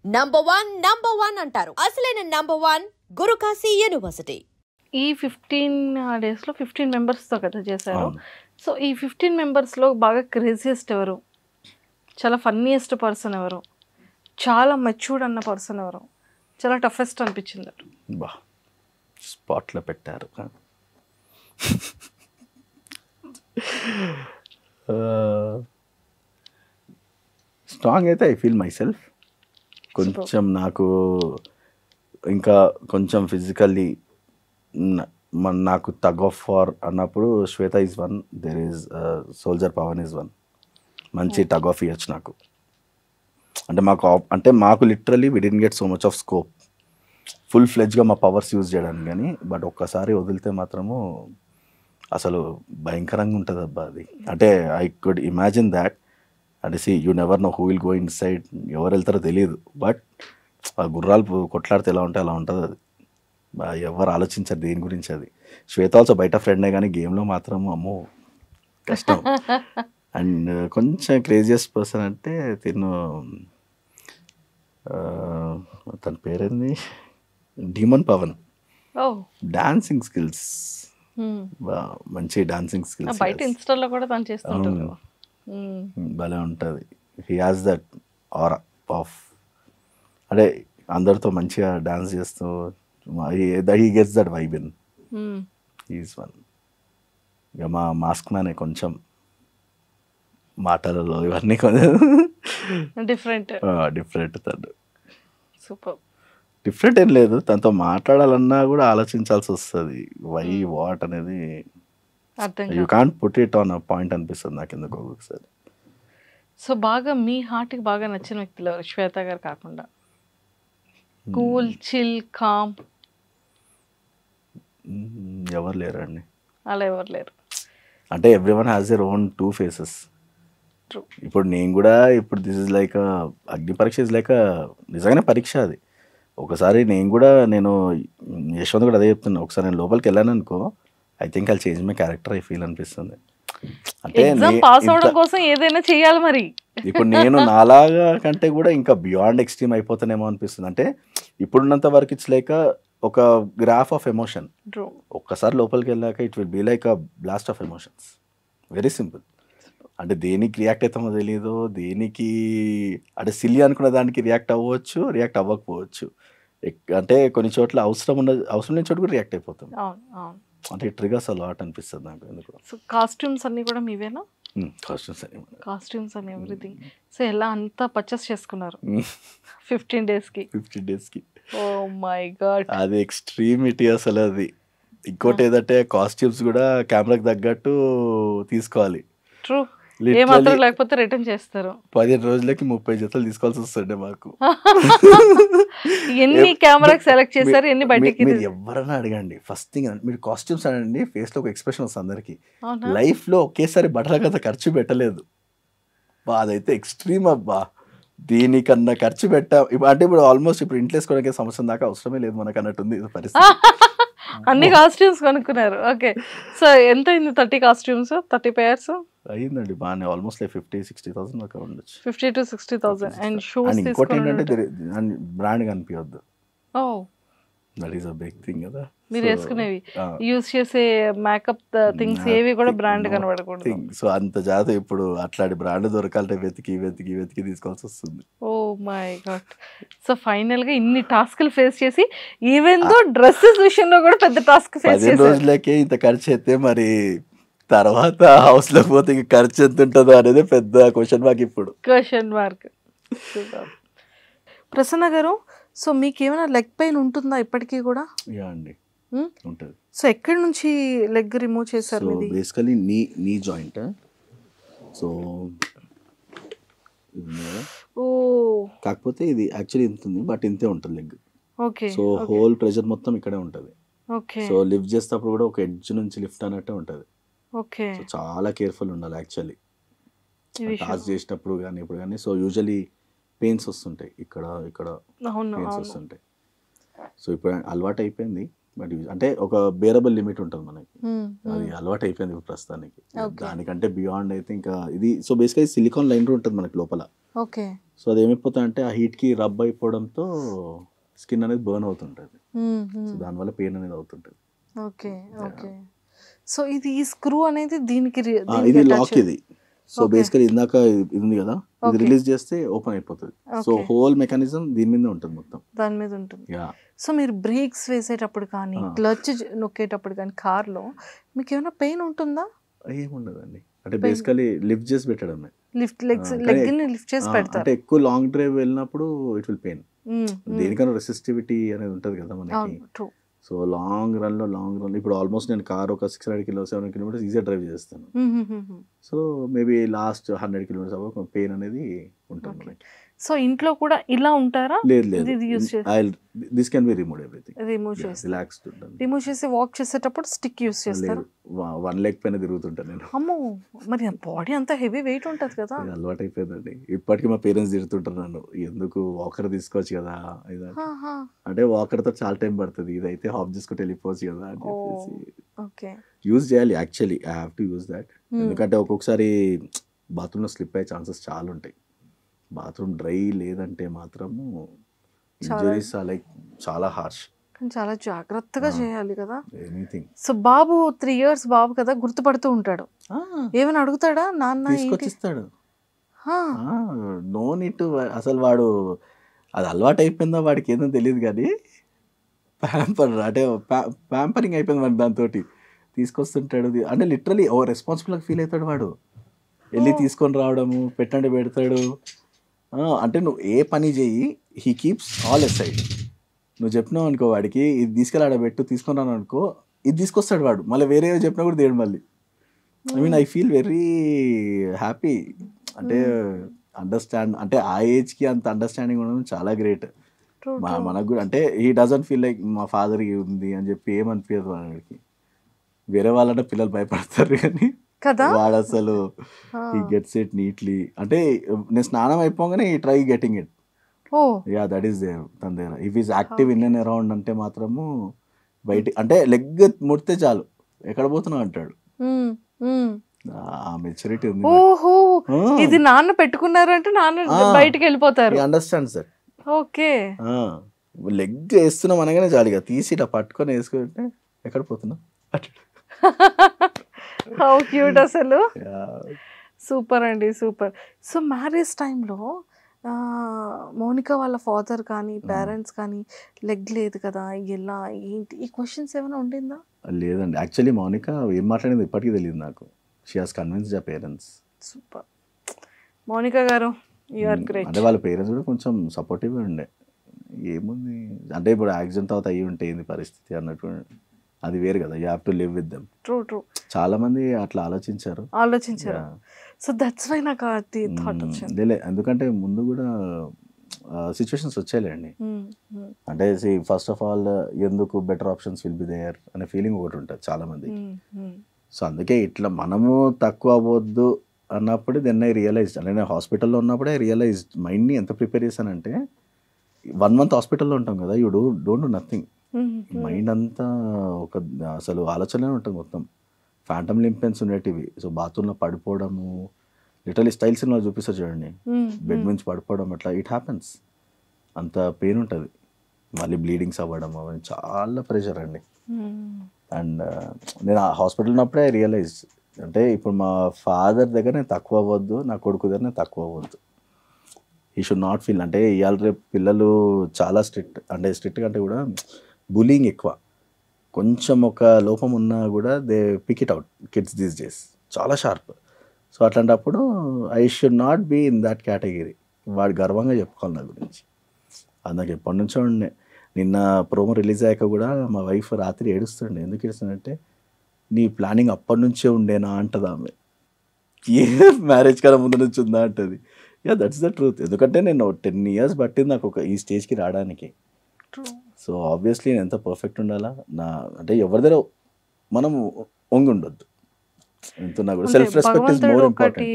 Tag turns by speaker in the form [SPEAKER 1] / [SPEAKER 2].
[SPEAKER 1] Number one అంటారు. అసలైన number one Guru Kashi university.
[SPEAKER 2] ఈ 15 డేస్లో 15 మెంబర్స్తో కదా చేశారు.
[SPEAKER 3] అవును.
[SPEAKER 2] సో ఈ 15 మెంబర్స్లో బాగా క్రేజియెస్ట్ ఎవరు, చాలా ఫన్నీయెస్ట్ పర్సన్ ఎవరు, చాలా మెచ్యూర్డ్ అన్న పర్సన్ ఎవరు, చాలా టఫెస్ట్ అనిపించింది ఎవరు?
[SPEAKER 3] బా స్పాట్లో పెట్టారు. స్ట్రాంగ్ అయితే ఐ ఫీల్ మై సెల్ఫ్. కొంచెం నాకు ఇంకా కొంచెం ఫిజికల్లీ నాకు తగ్ ఆఫ్ ఫార్ అన్నప్పుడు Shweta is one, there is soldier Pawan is one. మంచి టగ్ ఆఫ్ ఇయర్స్ నాకు. అంటే మాకు literally we didn't get so much of scope full ఫ్లెడ్జ్గా మా పవర్స్ యూజ్ చేయడానికి. కానీ బట్ ఒక్కసారి వదిలితే మాత్రము అసలు భయంకరంగా ఉంటుంది అబ్బా అది. అంటే ఐ కుడ్ ఇమాజిన్ దాట్. అంటే see you never know who will go in side, ఎవరు వెళ్తారో తెలియదు. బట్ ఆ గుర్రాలు కొట్లాడితే ఎలా ఉంటే అలా ఉంటుంది అది. ఎవరు ఆలోచించారు దేని గురించి అది. శ్వేత ఆల్సో బయట ఫ్రెండే కానీ గేమ్లో మాత్రం అమ్మో కష్టం. అండ్ కొంచెం క్రేజియస్ట్ పర్సన్ అంటే తన పేరేంది, డీమన్ పవన్. డాన్సింగ్ స్కిల్స్, మంచి డాన్సింగ్ స్కిల్స్.
[SPEAKER 2] బయట ఇన్స్టాలో కూడా తను చేస్తుంటారు.
[SPEAKER 3] భలే ఉంటుంది. He has that aura of, అంటే అందరితో మంచిగా డాన్స్ చేస్తూ he gets that vibe in. Is one. ఇక మా మాస్క్ మ్యానే కొంచెం మాటలలో ఇవన్నీ కొంచెం
[SPEAKER 2] డిఫరెంట్.
[SPEAKER 3] తను
[SPEAKER 2] సూపర్.
[SPEAKER 3] డిఫరెంట్ ఏం లేదు, తనతో మాట్లాడాలన్నా కూడా ఆలోచించాల్సి వస్తుంది. వై వాట్ అనేది you can't put it on a point అనిపిస్తుంది నాకు ఎందుకు ఒకసారి.
[SPEAKER 2] సో బాగా మీ హార్ట్కి బాగా నచ్చిన వ్యక్తులు ఎవరు శ్వేత గారు కాకుండా? కూల్, చిల్, కామ్
[SPEAKER 3] ఎవరు లేరండి.
[SPEAKER 2] అలా ఎవరు లేరు.
[SPEAKER 3] అంటే everyone has their own two faces. ఇప్పుడు నేను కూడా ఇప్పుడు దిస్ ఇస్ లైక్ అగ్ని పరీక్ష ఇస్ లైక్ నిజంగానే పరీక్ష అది. ఒకసారి నేను యశ్వంత్ కూడా అదే చెప్తున్నా, ఒకసారి నేను లోపలికి వెళ్ళాను అనుకో, I think I change my character I feel అనిపిస్తుంది. అంటే
[SPEAKER 2] పాస్ అవడం కోసం ఏదైనా చేయాలి మరి.
[SPEAKER 3] ఇప్పుడు నేను నాలాగా కంటే కూడా ఇంకా బియాండ్ ఎక్స్ట్రీమ్ అయిపోతానేమో అనిపిస్తుంది. అంటే ఇప్పుడున్నంత వరకు ఇట్స్ లైక్ ఒక గ్రాఫ్ ఆఫ్ ఎమోషన్. ఒక్కసారి లోపలికి వెళ్ళాక it will be like a blast of emotions. Very simple. అంటే దేనికి రియాక్ట్ అవుతామో తెలీదు, దేనికి అంటే సిల్లీ అనుకున్న దానికి రియాక్ట్ అవ్వచ్చు, రియాక్ట్ అవ్వకపోవచ్చు. అంటే కొన్ని చోట్ల అవసరం లేని చోటు కూడా రియాక్ట్ అయిపోతాం. అంటే ట్రిగర్స్ అలాట్ అనిపిస్తుంది నాకు ఎందుకు.
[SPEAKER 2] సో కాస్ట్యూమ్స్ అన్నీ కూడా మీవేనా?
[SPEAKER 3] కాస్ట్యూమ్స్
[SPEAKER 2] అని ఎవ్రీథింగ్. సో ఎలా అంతా పర్చేస్ చేసుకున్నారు 15 డేస్కి? ఓ మై గాడ్,
[SPEAKER 3] అది ఎక్స్ట్రీమిటీ అసలు అది. ఇంకోటి ఏదంటే కాస్ట్యూమ్స్ కూడా కెమెరాకి తగ్గట్టు తీసుకోవాలి.
[SPEAKER 2] ట్రూ. ఏ మాత్రం లేకపోతే రిటర్న్ చేస్తారు.
[SPEAKER 3] 15 రోజులకి 30 జతలు తీసుకోవాల్సి వస్తుండే మాకు.
[SPEAKER 2] ఎన్ని కెమెరాకి సెలెక్ట్ చేశారు, ఎన్ని బయటకి?
[SPEAKER 3] మీరు ఎవరైనా అడగండి, ఫస్ట్ థింగ్ మీరు కాస్ట్యూమ్స్ అనండి, ఫేస్ లో ఒక ఎక్స్ప్రెషన్ వస్తుంది అందరికి. లైఫ్ లో ఒకేసారి బట్టల కదా ఖర్చు పెట్టలేదు. అదైతే ఎక్స్ట్రీమ్ అబ్బా. దీనికన్నా ఖర్చు అంటే ఇప్పుడు ఆల్మోస్ట్ ఇప్పుడు ఇంట్లో వేసుకోవడానికి సంవత్సరం దాకా అవసరమే లేదు మనకు అన్నట్టుంది పరిస్థితి.
[SPEAKER 2] అన్ని కాస్ట్యూమ్స్ కొనుక్కున్నారు. ఓకే. సో ఎంత అయింది? 30 కాస్ట్యూమ్స్, 30 పేర్స్
[SPEAKER 3] అయ్యిందండి. బాగానే ఆల్మోస్ట్ 50,000-60,000 దాకా ఉండొచ్చు.
[SPEAKER 2] 50,000 to 60,000. అండ్ షూస్
[SPEAKER 3] ఇంకోటి ఏంటంటే బ్రాండ్ కనిపించద్దు.
[SPEAKER 2] Oh,
[SPEAKER 3] that is a big thing కదా.
[SPEAKER 2] మీరు వేసుకునేవి యూజ్ చేసే మేకప్ థింగ్స్ ఏవి కూడా బ్రాండ్ కనబడకూడదు.
[SPEAKER 3] సో అంత జాగ్రత్త. ఇప్పుడు అట్లాంటి బ్రాండ్ దొరకాలంటే వెతికి తీసుకోవాల్సి వస్తుంది.
[SPEAKER 2] Oh my God. So final గా ఇన్ని టాస్క్లు ఫేస్ చేసి ఈవెన్ దో డ్రెస్సెస్ విషయంలో కూడా పెద్ద టాస్క్ ఫేస్ చేశారు.
[SPEAKER 3] 10 రోజులకే ఇంత ఖర్చు అయితే మరి తర్వాత హౌస్ లో పోతే ఖర్చు ఎంత ఉంటుందో అనేది పెద్ద క్వశ్చన్ మార్క్. ఇప్పుడు
[SPEAKER 2] క్వశ్చన్ మార్క్. ప్రసన్న గారు, సో మీకు ఏమైనా లెగ్ పెయిన్ ఉంటుందా ఇప్పటికీ కూడా?
[SPEAKER 3] యా అండి, ఉంటుంది.
[SPEAKER 2] సో ఎక్కడి నుంచి లెగ్ రిమూవ్ చేశారు?
[SPEAKER 3] So basically knee joint. So
[SPEAKER 2] oh,
[SPEAKER 3] కాకపోతే ఇది యాక్చువల్లీ ఇంత ఉంది, బట్ ఇంతే ఉంటుంది leg.
[SPEAKER 2] Okay.
[SPEAKER 3] So whole pressure మొత్తం ఇక్కడే ఉంటుంది.
[SPEAKER 2] ఓకే.
[SPEAKER 3] సో లిఫ్ట్ చేసేటప్పుడు కూడా ఒక ఎడ్జ్ నుంచి లిఫ్ట్ అన్నట్టే ఉంటుంది.
[SPEAKER 2] ఓకే.
[SPEAKER 3] సో చాలా కేర్ఫుల్ ఉండాలి యాక్చువల్లీ టాస్ చేసేటప్పుడు కానీ ఇప్పుడు కానీ. సో యూజువలీ పెయిన్స్ వస్తుంటాయి ఇక్కడ పెయిన్స్ వస్తుంటాయి. సో ఇప్పుడు అలవాటు అయిపోయింది. బట్ అంటే ఒక బేరబుల్ లిమిట్ ఉంటుంది మనకి,
[SPEAKER 2] Hmm.
[SPEAKER 3] అది అలవాటు అయిపోయింది ఇప్పుడు ప్రస్తుతానికి.
[SPEAKER 2] Okay.
[SPEAKER 3] దానికంటే బియాండ్ అయితే ఇంకా ఇది. సో బేసిక్గా సిలికాన్ లైనర్ ఉంటుంది మనకి లోపల.
[SPEAKER 2] ఓకే.
[SPEAKER 3] సో అది ఏమైపోతుంది అంటే ఆ హీట్కి రబ్ అయిపోవడంతో స్కిన్ అనేది బర్న్ అవుతుంటుంది. సో దానివల్ల పెయిన్ అనేది అవుతుంటుంది.
[SPEAKER 2] ఓకే. ఓకే. సో ఇది ఈ స్క్రూ అనేది దీనికి
[SPEAKER 3] ఇది లాక్ ఇది. So
[SPEAKER 2] Okay.
[SPEAKER 3] బేసికలీ ఇందాక ఇది ఉంది కదా, ఇది
[SPEAKER 2] Okay.
[SPEAKER 3] రిలీజ్ చేస్తే ఓపెన్ అయిపోతుంది. So
[SPEAKER 2] Okay.
[SPEAKER 3] హోల్ మెకానిజం దీని మీద ఉంటుంది మొత్తం.
[SPEAKER 2] దాని మీద ఉంటుంది.
[SPEAKER 3] యా
[SPEAKER 2] సో మీరు బ్రేక్స్ వేసేటప్పుడు కానీ క్లచ్ నొక్కేటప్పుడు కానీ కార్లో మీకు ఏమైనా పెయిన్ ఉంటుందా?
[SPEAKER 3] ఏముండదండి, అంటే బేసికలీ లిఫ్ట్ చేసి పెట్టడమే.
[SPEAKER 2] లిఫ్ట్ లెగ్స్
[SPEAKER 3] కానీ
[SPEAKER 2] లెగ్ ని లిఫ్ట్ చేసి పెడతారు.
[SPEAKER 3] అంటే ఎక్కువ లాంగ్ డ్రైవ్ వెళ్ళినప్పుడు ఇట్ విల్ పెయిన్.
[SPEAKER 2] Hmm.
[SPEAKER 3] దేనికైనా రెసిస్టివిటీ అనేది ఉంటుంది కదా మనకి.
[SPEAKER 2] అవును, ట్రూ.
[SPEAKER 3] సో లాంగ్ రన్ ఇప్పుడు ఆల్మోస్ట్ నేను కార్ ఒక 600 కిలోమీటర్స్ 700 కిలోమీటర్స్ ఈజీగా డ్రైవ్ చేస్తాను. సో మేబీ లాస్ట్ 100 కిలోమీటర్స్ అవ్వ పెయిన్ అనేది ఉంటుంది
[SPEAKER 2] Okay.
[SPEAKER 3] మనకి.
[SPEAKER 2] సో ఇంట్లో కూడా ఇలా ఉంటారా?
[SPEAKER 3] లేదు
[SPEAKER 2] ఇది use చేసి-
[SPEAKER 3] this can be remove everything.
[SPEAKER 2] Remove చేసి
[SPEAKER 3] రిలాక్స్డ్ ఉంటుంది.
[SPEAKER 2] రిమూవ్ చేసి వాక్ చేసేటప్పుడు స్టిక్ యూస్ చేస్తారా?
[SPEAKER 3] వన్ లెగ్ పైన తిరుగుతుంటాను నేను.
[SPEAKER 2] అమ్మో, మరి బాడీ అంతా హెవీ వెయిట్ ఉంటుంది కదా.
[SPEAKER 3] ఇది అలవాటు అయిపోయిందండి. ఇప్పటికీ మా పేరెంట్స్ తిడుతుంటారు నన్ను, ఎందుకు వాకర్ తీసుకోవచ్చు కదా ఇది.
[SPEAKER 2] ఆహా.
[SPEAKER 3] అంటే వాకర్ తో చాలా టైం పడుతుంది, ఇదైతే హాప్ చేసుకుంటే వెళ్ళిపోవచ్చు కదా అని చెప్పేసి
[SPEAKER 2] ఓకే.
[SPEAKER 3] యూజ్ చేయాలి. Actually I have to use that. ఎందుకంటే ఒక్కొక్కసారి బాత్రూంలో స్లిప్ అయ్యే ఛాన్సెస్ చాలా ఉంటాయి. బాత్రూమ్ డ్రై లేదంటే మాత్రము ఇంజరీస్ లైక్ చాలా హార్ష్.
[SPEAKER 2] కానీ చాలా జాగ్రత్తగా చేయాలి కదా.
[SPEAKER 3] ఎనీథింగ్
[SPEAKER 2] సో బాబు 3 years బాబు కదా, గుర్తుపడుతూ ఉంటాడు. ఏమైనా అడుగుతాడా నాన్న ఏంటి?
[SPEAKER 3] తీసుకొచ్చిస్తాడు.
[SPEAKER 2] హా.
[SPEAKER 3] No need to. అసలు వాడు అది అలవాటు అయిపోయిందో వాడికి ఏదో తెలియదు కానీ ప్యాంపరింగ్ అయిపోయింది వాడికి. దాంతో తీసుకొస్తుంటాడు. అంటే లిటరలీ ఓ రెస్పాన్సిబుల్గా ఫీల్ అవుతాడు వాడు. వెళ్ళి తీసుకొని రావడము, పెట్టండి పెడతాడు. అంటే నువ్వు ఏ పని చేయి, హీ కీప్స్ ఆల్ ఎసైడ్. నువ్వు చెప్పినావు అనుకో వాడికి, ఇది తీసుకెళ్ళి ఆడబెట్టు తీసుకొని రాను అనుకో, ఇది తీసుకొస్తాడు వాడు. మళ్ళీ వేరే చెప్పినా కూడా దేడు మళ్ళీ. I feel very happy. అంటే అండర్స్టాండ్, అంటే ఆ ఏజ్కి అంత అండర్స్టాండింగ్ ఉండడం చాలా గ్రేట్. మనకు కూడా అంటే హీ డజంట్ ఫీల్ లైక్ మా ఫాదర్కి ఉంది అని చెప్పి ఏమనిపించదు వాడికి. వేరే వాళ్ళంటే పిల్లలు భయపడతారు కానీ
[SPEAKER 2] కదా
[SPEAKER 3] వాడు అసలు హీ గెట్స్ ఇట్ నీట్లీ. అంటే నేను స్నానం అయిపోగానే ఈ try getting it.
[SPEAKER 2] Oh
[SPEAKER 3] yeah that is there తన దగ్గర. If is active in and around అంటే మాత్రము బయట అంటే లెగ్ ముడితే చాలు ఎక్కడ పోతున్నావు అంటాడు. ఆ మెచ్యూరిటీ ఉంది.
[SPEAKER 2] ఓహో, ఇది నాన్న పెట్టుకున్నారంటే నాన్న బయటికి వెళ్ళిపోతారు.
[SPEAKER 3] Understand sir.
[SPEAKER 2] ఓకే.
[SPEAKER 3] లెగ్ వేస్తున్నాం అనగానే చాలు ఇక తీసి ఇలా పట్టుకొని వేసుకుంటే ఎక్కడ పోతున్నావు.
[SPEAKER 2] హౌ క్యూట్ అసలు. సూపర్ అండి, సూపర్. సో మ్యారేజ్ టైంలో మౌనిక వాళ్ళ ఫాదర్ కానీ పేరెంట్స్ కానీ లెగ్ లేదు కదా, ఎలా ఏంటి ఈ క్వశ్చన్స్ ఏమైనా ఉండిందా?
[SPEAKER 3] లేదండి, యాక్చువల్లీ మౌనిక ఏం మాట్లాడింది ఇప్పటికీ తెలియదు నాకు. She has convinced the parents.
[SPEAKER 2] Super Mounika గారు, యు ఆర్ గ్రేట్.
[SPEAKER 3] అంటే వాళ్ళ పేరెంట్స్ కూడా కొంచెం సపోర్టివ్గా ఉండే. ఏముంది అంటే ఇప్పుడు యాక్సిడెంట్ తర్వాత అయ్యి ఉంటే ఏంది పరిస్థితి అన్నట్టు, అది వేరు కదా. You have to live with them.
[SPEAKER 2] True true.
[SPEAKER 3] చాలా మంది అట్లా ఆలోచించారు.
[SPEAKER 2] సో దట్స్ వై నాకు అది థాట్ వచ్చింది.
[SPEAKER 3] ఎందుకంటే ముందు కూడా సిచ్యువేషన్స్ వచ్చాయిలేండి. అంటే ఫస్ట్ ఆఫ్ ఆల్ ఎందుకు better options will be there అనే ఫీలింగ్ ఒకటి ఉంటుంది చాలా మందికి. సో అందుకే ఇట్లా మనము తక్కువ అవ్వద్దు అన్నప్పుడు దెన్ ఐ రియలైజ్డ్. అంటే నేను హాస్పిటల్లో ఉన్నప్పుడే రియలైజ్డ్. మైండ్ని ఎంత ప్రిపేర్ చేశానంటే 1 month హాస్పిటల్లో ఉంటాం కదా, you don't do nothing. Mind అంతా ఒక అసలు ఆలోచననే ఉంటుంది మొత్తం. ఫ్యాంటమ్ లింపెన్స్ ఉండేటివి. సో బాత్రూంలో పడిపోవడము, లిటరలీ స్టైల్ సినిమా చూపిస్తారు చూడండి, బెడ్ నుంచి పడిపోవడం, అట్లా ఇట్ హ్యాపెన్స్. అంత పెయిన్ ఉంటుంది. మళ్ళీ బ్లీడింగ్స్ అవ్వడం, అవన్నీ చాలా ప్రెషర్ అండి. అండ్ నేను ఆ హాస్పిటల్ ఉన్నప్పుడే రియలైజ్, అంటే ఇప్పుడు మా ఫాదర్ దగ్గర నేను తక్కువ అవ్వద్దు, నా కొడుకు దగ్గర నేను తక్కువ అవ్వద్దు. ఈ షుడ్ నాట్ ఫీల్. అంటే ఇవాళ రేపు పిల్లలు చాలా స్ట్రిక్ట్. అంటే స్ట్రిక్ట్ అంటే కూడా బులింగ్ ఎక్కువ. కొంచెం ఒక లోపం ఉన్నా కూడా they pick it out. Kids these days చాలా షార్ప్. సో అట్లాంటప్పుడు I should not be in that category. వాడు గర్వంగా చెప్పుకోవాలి నా గురించి. అది నాకు ఎప్పటి నుంచో ఉండే. నిన్న ప్రోమో రిలీజ్ అయ్యాక కూడా మా వైఫ్ రాత్రి ఏడుస్తుండే. ఎందుకు ఏడుస్తుందంటే, నీ ప్లానింగ్ అప్పటి నుంచే ఉండేనా అంటది ఆమె. ఏ మ్యారేజ్ కన్నా ముందు నుంచి ఉందా అంటది. Yeah that's the truth. ఎందుకంటే నేను 10 years పట్టింది నాకు ఈ స్టేజ్కి రావడానికి. సో ఆబ్వియస్లీ నేను ఎంత పర్ఫెక్ట్ ఉండాలా, నా అంటే ఎవరి దగ్గర మనం వంగి ఉండొద్దు. ఎంతున్నా కూడా self respect is more important.